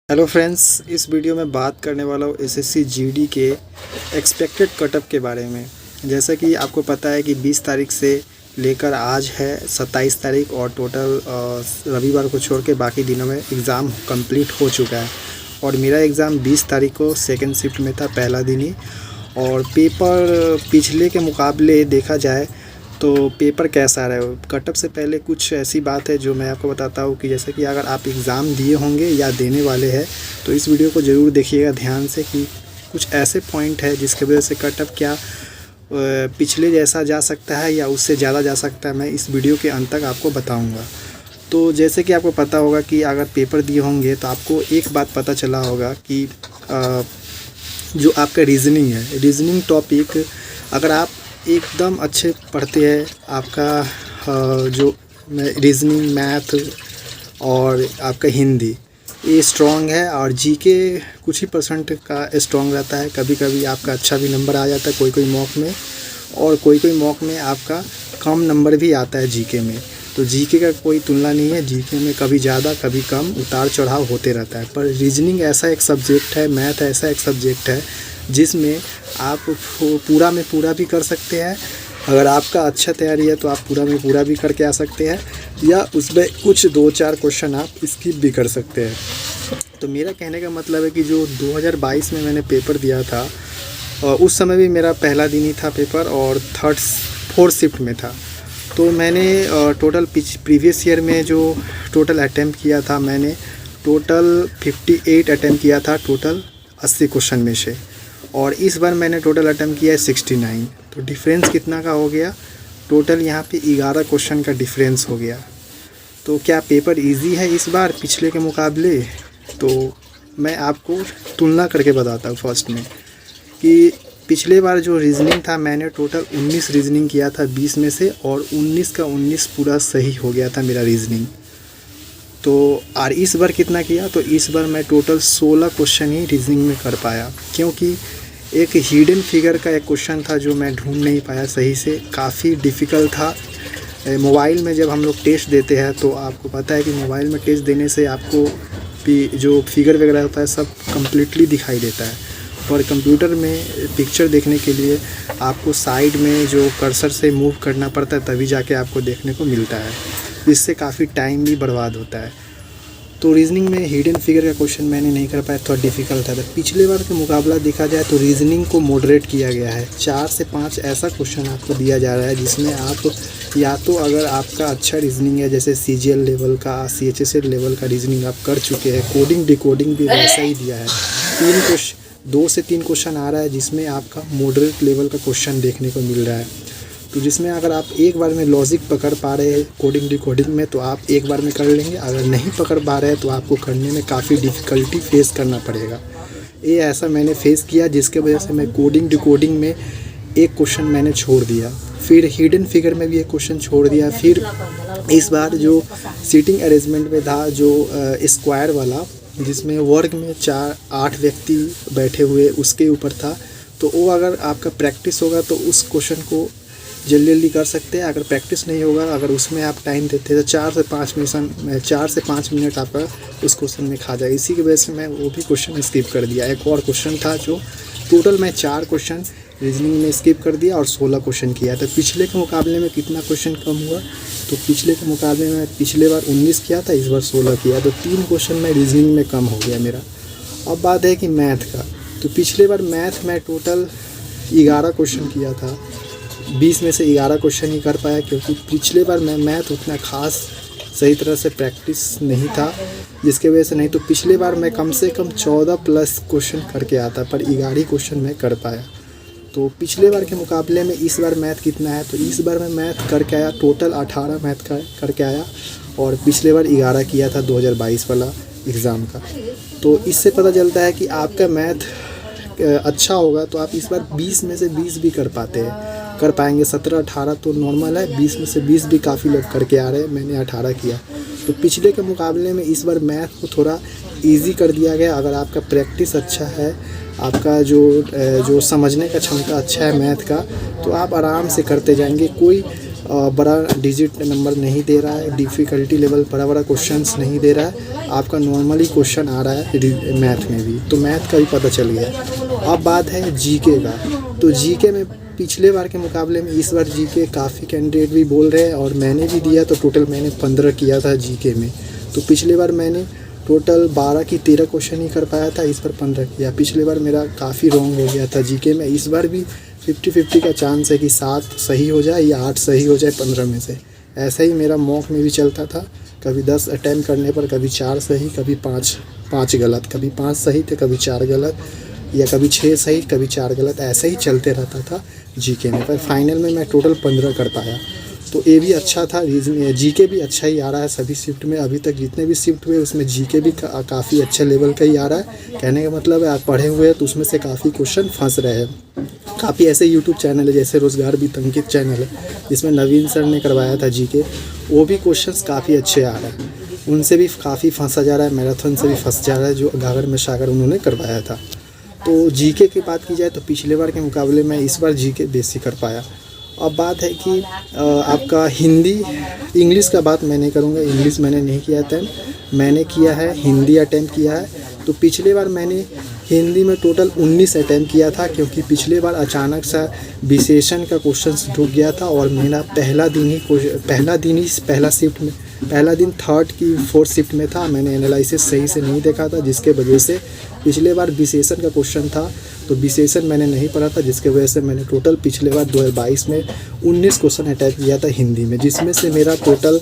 Hello friends, इस video में बात करने वाला हूँ एसएससी जीडी के एक्सपेक्टेड कटअप के बारे में। जैसा कि आपको पता है कि 20 तारीख से लेकर आज है 27 तारीख और टोटल रविवार को छोड़ के बाकी दिनों में एग्ज़ाम कंप्लीट हो चुका है। और मेरा एग्ज़ाम 20 तारीख को सेकंड शिफ्ट में था, पहला दिन ही। और पेपर पिछले के मुकाबले देखा जाए तो पेपर कैसा रहा है, कटअप से पहले कुछ ऐसी बात है जो मैं आपको बताता हूँ कि जैसे कि अगर आप एग्ज़ाम दिए होंगे या देने वाले हैं तो इस वीडियो को ज़रूर देखिएगा ध्यान से कि कुछ ऐसे पॉइंट है जिसकी वजह से कटअप क्या पिछले जैसा जा सकता है या उससे ज़्यादा जा सकता है, मैं इस वीडियो के अंत तक आपको बताऊँगा। तो जैसे कि आपको पता होगा कि अगर पेपर दिए होंगे तो आपको एक बात पता चला होगा कि जो आपका रीज़निंग है, रीज़निंग टॉपिक अगर आप एकदम अच्छे पढ़ते हैं, आपका जो रीज़निंग, मैथ और आपका हिंदी ये स्ट्रॉन्ग है और जीके कुछ ही परसेंट का स्ट्रॉन्ग रहता है। कभी कभी आपका अच्छा भी नंबर आ जाता है कोई कोई मॉक में, और कोई कोई मॉक में आपका कम नंबर भी आता है जीके में। तो जीके का कोई तुलना नहीं है, जीके में कभी ज़्यादा कभी कम उतार चढ़ाव होते रहता है। पर रीज़निंग ऐसा एक सब्जेक्ट है, मैथ ऐसा एक सब्जेक्ट है जिसमें आप पूरा में पूरा भी कर सकते हैं। अगर आपका अच्छा तैयारी है तो आप पूरा में पूरा भी करके आ सकते हैं, या उसमें कुछ 2-4 क्वेश्चन आप स्किप भी कर सकते हैं। तो मेरा कहने का मतलब है कि जो 2022 में मैंने पेपर दिया था, उस समय भी मेरा पहला दिन ही था पेपर और फोर्थ शिफ्ट में था। तो मैंने टोटल प्रीवियस ईयर में जो टोटल अटैम्प्ट किया था, मैंने टोटल 58 अटैम्प्ट किया था टोटल 80 क्वेश्चन में से, और इस बार मैंने टोटल अटैम्प्ट किया है 69। तो डिफरेंस कितना का हो गया, टोटल यहाँ पे 11 क्वेश्चन का डिफरेंस हो गया। तो क्या पेपर इजी है इस बार पिछले के मुकाबले? तो मैं आपको तुलना करके बताता हूँ फर्स्ट में कि पिछले बार जो रीज़निंग था मैंने टोटल 19 रीज़निंग किया था 20 में से, और 19 का 19 पूरा सही हो गया था मेरा रीज़निंग। तो और इस बार कितना किया, तो इस बार मैं टोटल 16 क्वेश्चन ही रीजनिंग में कर पाया, क्योंकि एक हिडन फिगर का एक क्वेश्चन था जो मैं ढूंढ नहीं पाया सही से, काफ़ी डिफ़िकल्ट था। मोबाइल में जब हम लोग टेस्ट देते हैं तो आपको पता है कि मोबाइल में टेस्ट देने से आपको जो फिगर वगैरह होता है सब कम्प्लीटली दिखाई देता है, पर कंप्यूटर में पिक्चर देखने के लिए आपको साइड में जो कर्सर से मूव करना पड़ता है तभी जाके आपको देखने को मिलता है, इससे काफ़ी टाइम भी बर्बाद होता है। तो रीज़निंग में हिडन फिगर का क्वेश्चन मैंने नहीं कर पाया, थोड़ा डिफ़िकल्ट था। तो पिछले बार के मुकाबला देखा जाए तो रीज़निंग को मॉडरेट किया गया है, 4 से 5 ऐसा क्वेश्चन आपको दिया जा रहा है जिसमें आप या तो अगर आपका अच्छा रीज़निंग है, जैसे CGL लेवल का, CHSL लेवल का रीज़निंग आप कर चुके हैं, कोडिंग डिकोडिंग भी वैसा ही दिया है। 2 से 3 क्वेश्चन आ रहा है जिसमें आपका मॉडरेट लेवल का क्वेश्चन देखने को मिल रहा है। तो जिसमें अगर आप एक बार में लॉजिक पकड़ पा रहे हैं कोडिंग डिकोडिंग में तो आप एक बार में कर लेंगे, अगर नहीं पकड़ पा रहे हैं तो आपको करने में काफ़ी डिफ़िकल्टी फेस करना पड़ेगा। ये ऐसा मैंने फेस किया जिसके वजह से मैं कोडिंग डिकोडिंग में एक क्वेश्चन मैंने छोड़ दिया, फिर हिडन फिगर में भी एक क्वेश्चन छोड़ दिया। फिर इस बार जो सीटिंग अरेंजमेंट में था, जो स्क्वायर वाला जिसमें वर्ग में 8 व्यक्ति बैठे हुए उसके ऊपर था, तो वो अगर आपका प्रैक्टिस होगा तो उस क्वेश्चन को जल्दी जल्दी कर सकते हैं। अगर प्रैक्टिस नहीं होगा, अगर उसमें आप टाइम देते हैं तो 4 से 5 मिनट आपका उस क्वेश्चन में खा जाए। इसी की वजह से मैं वो भी क्वेश्चन स्किप कर दिया। एक और क्वेश्चन था जो टोटल मैं 4 क्वेश्चन रीजनिंग में स्किप कर दिया और 16 क्वेश्चन किया। तो पिछले के मुकाबले में कितना क्वेश्चन कम हुआ, तो पिछले के मुकाबले में पिछले बार 19 किया था, इस बार 16 किया, तो 3 क्वेश्चन में रीजनिंग में कम हो गया मेरा। अब बात है कि मैथ का, तो पिछले बार मैथ में टोटल 11 क्वेश्चन किया था, 20 में से 11 क्वेश्चन ही कर पाया, क्योंकि पिछले बार मैं मैथ उतना खास सही तरह से प्रैक्टिस नहीं था, जिसके वजह से नहीं तो पिछले बार मैं कम से कम 14 प्लस क्वेश्चन करके आता, पर 11 क्वेश्चन मैं कर पाया। तो पिछले बार के मुकाबले में इस बार मैथ कितना है, तो इस बार मैं मैथ करके आया टोटल 18 मैथ का करके आया, और पिछले बार 11 किया था 2022 वाला एग्ज़ाम का। तो इससे पता चलता है कि आपका मैथ अच्छा होगा तो आप इस बार 20 में से 20 भी कर पाएंगे। 17-18 तो नॉर्मल है, 20 में से 20 भी काफ़ी लोग करके आ रहे हैं, मैंने 18 किया। तो पिछले के मुकाबले में इस बार मैथ को थोड़ा इजी कर दिया गया। अगर आपका प्रैक्टिस अच्छा है, आपका जो समझने का क्षमता अच्छा है मैथ का, तो आप आराम से करते जाएंगे। कोई बड़ा डिजिट नंबर नहीं दे रहा है, डिफ़िकल्टी लेवल बड़ा क्वेश्चंस नहीं दे रहा है, आपका नॉर्मली क्वेश्चन आ रहा है मैथ में भी, तो मैथ का भी पता चल गया। अब बात है जीके का, तो जीके में पिछले बार के मुकाबले में इस बार जीके काफ़ी कैंडिडेट भी बोल रहे हैं और मैंने भी दिया, तो टोटल मैंने 15 किया था जीके में। तो पिछले बार मैंने टोटल 12 की 13 क्वेश्चन ही कर पाया था, इस बार 15 किया। पिछले बार मेरा काफ़ी रॉन्ग हो गया था जीके में, इस बार भी 50-50 का चांस है कि 7 सही हो जाए या 8 सही हो जाए 15 में से। ऐसा ही मेरा मॉक में भी चलता था, कभी 10 अटैम्प्ट करने पर कभी 4 सही, कभी 5 गलत, कभी 5 सही थे, कभी 4 गलत, या कभी 6 सही, कभी 4 गलत, ऐसे ही चलते रहता था जीके में। पर फाइनल में मैं टोटल 15 कर पाया, तो ये भी अच्छा था। जीके भी अच्छा ही आ रहा है सभी शिफ्ट में, अभी तक जितने भी शिफ्ट हुए उसमें जीके भी काफ़ी अच्छे लेवल का ही आ रहा है। कहने का मतलब है आप पढ़े हुए हैं तो उसमें से काफ़ी क्वेश्चन फंस रहे हैं। काफ़ी ऐसे यूट्यूब चैनल है जैसे रोज़गार भी तंकित चैनल है, जिसमें नवीन सर ने करवाया था जीके, वो भी क्वेश्चंस काफ़ी अच्छे आ रहे हैं, उनसे भी काफ़ी फंसा जा रहा है। मैराथन से भी फंस जा रहा है जो गागर में सागर उन्होंने करवाया था। तो जीके की बात की जाए तो पिछले बार के मुकाबले में इस बार जीके बेसी कर पाया। अब बात है कि आपका हिंदी, इंग्लिश का बात मैं नहीं करूँगा, इंग्लिश मैंने नहीं किया था, मैंने किया है हिंदी अटैम्प्ट किया है। तो पिछले बार मैंने हिंदी में टोटल 19 अटैम्प्ट किया था, क्योंकि पिछले बार अचानक सा विशेषण का क्वेश्चन ढूक गया था और मेरा पहला शिफ्ट में, पहला दिन 3rd की 4th शिफ्ट में था, मैंने एनालिसिस सही से नहीं देखा था, जिसके वजह से पिछले बार विशेषण का क्वेश्चन था तो विशेषण मैंने नहीं पढ़ा था, जिसके वजह से मैंने टोटल पिछले बार 2022 में 19 क्वेश्चन अटैम्प्ट किया था हिंदी में, जिसमें से मेरा टोटल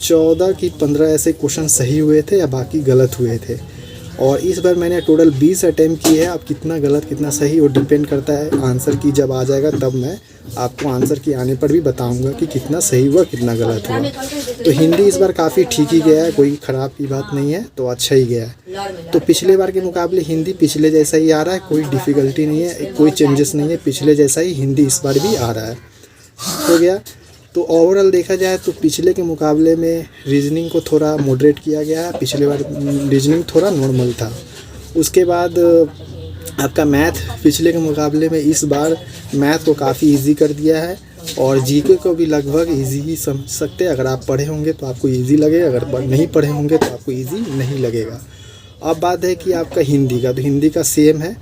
14 की 15 ऐसे क्वेश्चन सही हुए थे या बाकी गलत हुए थे। और इस बार मैंने टोटल 20 अटैम्प्ट किए हैं। अब कितना गलत कितना सही वो डिपेंड करता है आंसर की जब आ जाएगा, तब मैं आपको आंसर की आने पर भी बताऊंगा कि कितना सही हुआ कितना गलत हुआ। तो हिंदी इस बार काफ़ी ठीक ही गया है, कोई ख़राब की बात नहीं है, तो अच्छा ही गया है। तो पिछले बार के मुकाबले हिंदी पिछले जैसा ही आ रहा है, कोई डिफ़िकल्टी नहीं है, कोई चेंजेस नहीं है, पिछले जैसा ही हिंदी इस बार भी आ रहा है। हो गया। तो ओवरऑल देखा जाए तो पिछले के मुकाबले में रीजनिंग को थोड़ा मॉडरेट किया गया है, पिछले बार रीजनिंग थोड़ा नॉर्मल था। उसके बाद आपका मैथ पिछले के मुकाबले में इस बार मैथ को काफ़ी इजी कर दिया है, और जीके को भी लगभग इजी ही समझ सकते हैं। अगर आप पढ़े होंगे तो आपको इजी लगेगा, अगर नहीं पढ़े होंगे तो आपको इजी नहीं लगेगा। अब बात है कि आपका हिंदी का, तो हिंदी का सेम है।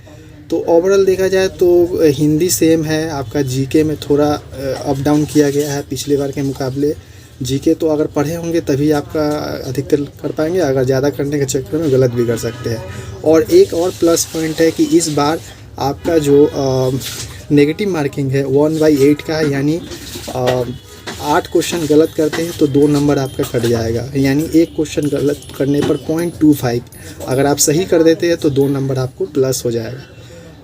तो ओवरऑल देखा जाए तो हिंदी सेम है, आपका जीके में थोड़ा अप डाउन किया गया है पिछले बार के मुकाबले। जीके तो अगर पढ़े होंगे तभी आपका अधिकतर कर पाएंगे, अगर ज़्यादा करने के चक्कर में गलत भी कर सकते हैं। और एक और प्लस पॉइंट है कि इस बार आपका जो नेगेटिव मार्किंग है 1/8 का है, यानी 8 क्वेश्चन गलत करते हैं तो 2 नंबर आपका कट जाएगा, यानी एक क्वेश्चन गलत करने पर 0.25, अगर आप सही कर देते हैं तो 2 नंबर आपको प्लस हो जाएगा।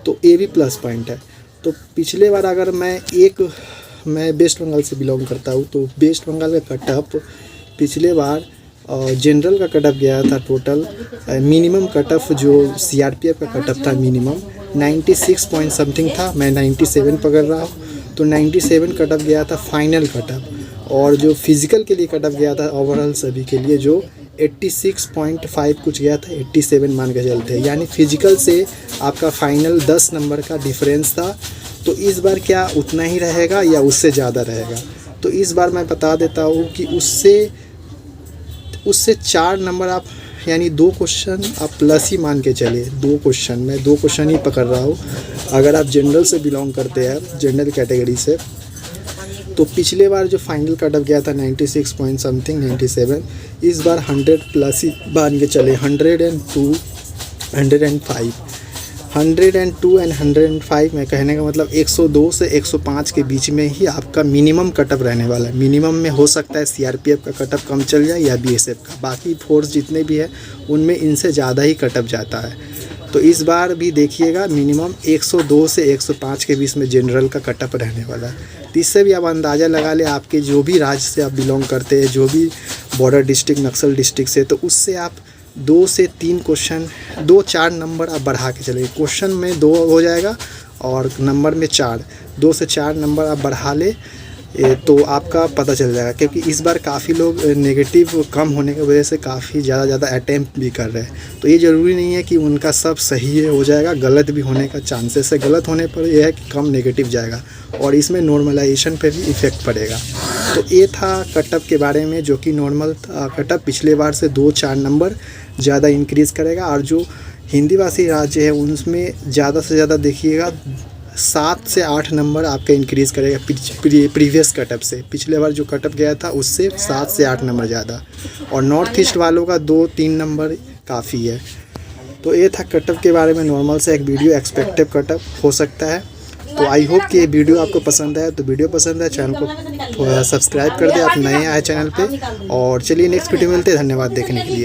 तो ये भी प्लस पॉइंट है। तो पिछले बार अगर मैं वेस्ट बंगाल से बिलोंग करता हूँ, तो वेस्ट बंगाल का कटअप पिछले बार जनरल का कटअप गया था टोटल, मिनिमम कटअप जो सीआरपीएफ का कटअप था मिनिमम 96 पॉइंट समथिंग था, मैं 97 पकड़ रहा हूँ, तो 97 कटअप गया था फाइनल कटअप। और जो फिज़िकल के लिए कटअप गया था ओवरऑल सभी के लिए जो 86.5 कुछ गया था, 87 मान के चलते हैं, यानी फिजिकल से आपका फाइनल 10 नंबर का डिफरेंस था। तो इस बार क्या उतना ही रहेगा या उससे ज़्यादा रहेगा? तो इस बार मैं बता देता हूँ कि उससे 4 नंबर आप, यानी 2 क्वेश्चन आप प्लस ही मान के चले, 2 क्वेश्चन, मैं 2 क्वेश्चन ही पकड़ रहा हूँ। अगर आप जनरल से बिलोंग करते हैं, जनरल कैटेगरी से, तो पिछले बार जो फाइनल कटअप गया था 96 पॉइंट समथिंग 97, इस बार 100 प्लस ही मान के चले, 102, 105, 102 एंड 105 में कहने का मतलब 102 से 105 के बीच में ही आपका मिनिमम कटअप रहने वाला है। मिनिमम में हो सकता है सीआरपीएफ का कटअप कम चल जाए या बीएसएफ का, बाकी फोर्स जितने भी है उनमें इनसे ज़्यादा ही कटअप जाता है। तो इस बार भी देखिएगा मिनिमम 102 से 105 के बीच में जनरल का कटअप रहने वाला है। तो इससे भी आप अंदाज़ा लगा ले, आपके जो भी राज्य से आप बिलोंग करते हैं, जो भी बॉर्डर डिस्ट्रिक्ट, नक्सल डिस्ट्रिक्ट से, तो उससे आप 2 से 3 क्वेश्चन, 2-4 नंबर आप बढ़ा के चलेंगे। क्वेश्चन में 2 हो जाएगा और नंबर में 4, 2 से 4 नंबर आप बढ़ा ले तो आपका पता चल जाएगा, क्योंकि इस बार काफ़ी लोग नेगेटिव कम होने की वजह से काफ़ी ज़्यादा अटैम्प्ट भी कर रहे हैं। तो ये ज़रूरी नहीं है कि उनका सब सही हो जाएगा, गलत भी होने का चांसेस है। गलत होने पर यह है कि कम नेगेटिव जाएगा और इसमें नॉर्मलाइजेशन पे भी इफ़ेक्ट पड़ेगा। तो ये था कटअप के बारे में, जो कि नॉर्मल कटअप पिछले बार से 2-4 नंबर ज़्यादा इंक्रीज़ करेगा। और जो हिंदी भाषी राज्य है उनमें ज़्यादा से ज़्यादा देखिएगा 7 से 8 नंबर आपका इंक्रीज़ करेगा प्रीवियस कटअप से। पिछले बार जो कटअप गया था उससे 7 से 8 नंबर ज़्यादा, और नॉर्थ ईस्ट वालों का 2-3 नंबर काफ़ी है। तो ये था कटअप के बारे में नॉर्मल से एक वीडियो, एक्सपेक्टेड कटअप हो सकता है। तो आई होप कि ये वीडियो आपको पसंद आया। तो वीडियो पसंद है चैनल को सब्सक्राइब कर दे, आप नए आए चैनल पे। और चलिए नेक्स्ट वीडियो मिलते हैं। धन्यवाद देखने के लिए।